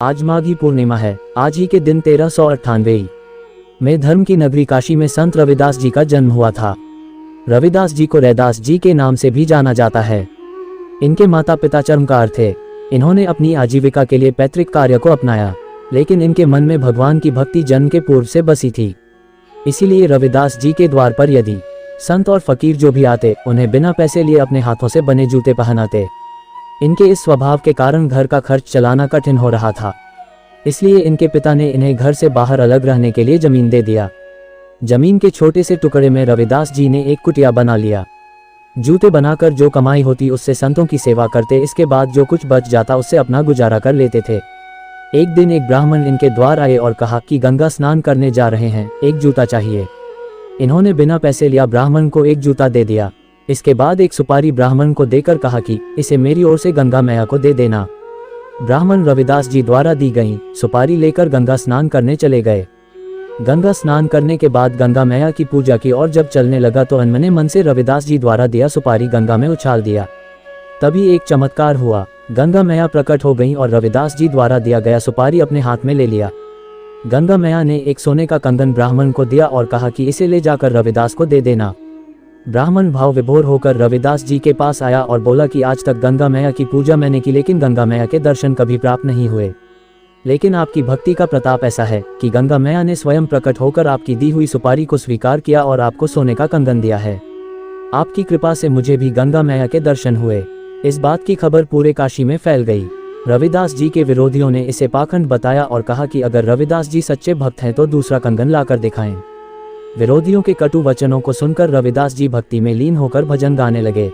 आज माघी पूर्णिमा है। आज ही के दिन 1398 में धर्म की नगरी काशी में संत रविदास जी का जन्म हुआ था। रविदास जी को रैदास जी के नाम से भी जाना जाता है। इनके माता पिता चर्मकार थे। इन्होंने अपनी आजीविका के लिए पैतृक कार्य को अपनाया, लेकिन इनके मन में भगवान की भक्ति जन्म के पूर्व से बसी थी। इसीलिए रविदास जी के द्वार पर यदि संत और फकीर जो भी आते, उन्हें बिना पैसे लिए अपने हाथों से बने जूते पहनाते। इनके इस स्वभाव के कारण घर का खर्च चलाना कठिन हो रहा था। इसलिए इनके पिता ने इन्हें घर से बाहर अलग रहने के लिए जमीन दे दिया। जमीन के छोटे से टुकड़े में रविदास जी ने एक कुटिया बना लिया। जूते बनाकर जो कमाई होती उससे संतों की सेवा करते। इसके बाद जो कुछ बच जाता उससे अपना गुजारा कर लेते थे। एक दिन एक ब्राह्मण इनके द्वार आए और कहा कि गंगा स्नान करने जा रहे हैं, एक जूता चाहिए। इन्होंने बिना पैसे लिया ब्राह्मण को एक जूता दे दिया। इसके बाद एक सुपारी ब्राह्मण को देकर कहा कि इसे मेरी ओर से गंगा मैया को दे देना। ब्राह्मण रविदास जी द्वारा दी गई सुपारी लेकर गंगा स्नान करने चले गए। गंगा स्नान करने के बाद गंगा मैया की पूजा की और जब चलने लगा तो अनमने मन से रविदास जी द्वारा दिया सुपारी गंगा में उछाल दिया। तभी एक चमत्कार हुआ। गंगा मैया प्रकट हो गई और रविदास जी द्वारा दिया गया सुपारी अपने हाथ में ले लिया। गंगा मैया ने एक सोने का कंगन ब्राह्मण को दिया और कहा कि इसे ले जाकर रविदास को दे देना। ब्राह्मण भाव विभोर होकर रविदास जी के पास आया और बोला कि आज तक गंगा मैया की पूजा मैंने की, लेकिन गंगा मैया के दर्शन कभी प्राप्त नहीं हुए। लेकिन आपकी भक्ति का प्रताप ऐसा है कि गंगा मैया ने स्वयं प्रकट होकर आपकी दी हुई सुपारी को स्वीकार किया और आपको सोने का कंगन दिया है। आपकी कृपा से मुझे भी गंगा मैया के दर्शन हुए। इस बात की खबर पूरे काशी में फैल गई। रविदास जी के विरोधियों ने इसे पाखंड बताया और कहा कि अगर रविदास जी सच्चे भक्त हैं तो दूसरा कंगन लाकर दिखाएं। विरोधियों के कटु वचनों को सुनकर रविदास जी भक्ति में लीन होकर भजन गाने लगे।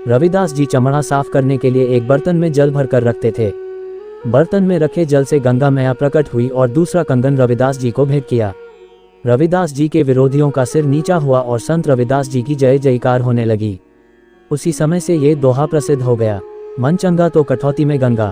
रविदास जी चमड़ा साफ करने के लिए एक बर्तन में जल भरकर रखते थे। बर्तन में रखे जल से गंगा मैया प्रकट हुई और दूसरा कंगन रविदास जी को भेंट किया। रविदास जी के विरोधियों का सिर नीचा हुआ और संत रविदास जी की जय जयकार होने लगी। उसी समय से ये दोहा प्रसिद्ध हो गया, मन चंगा तो कठौती में गंगा।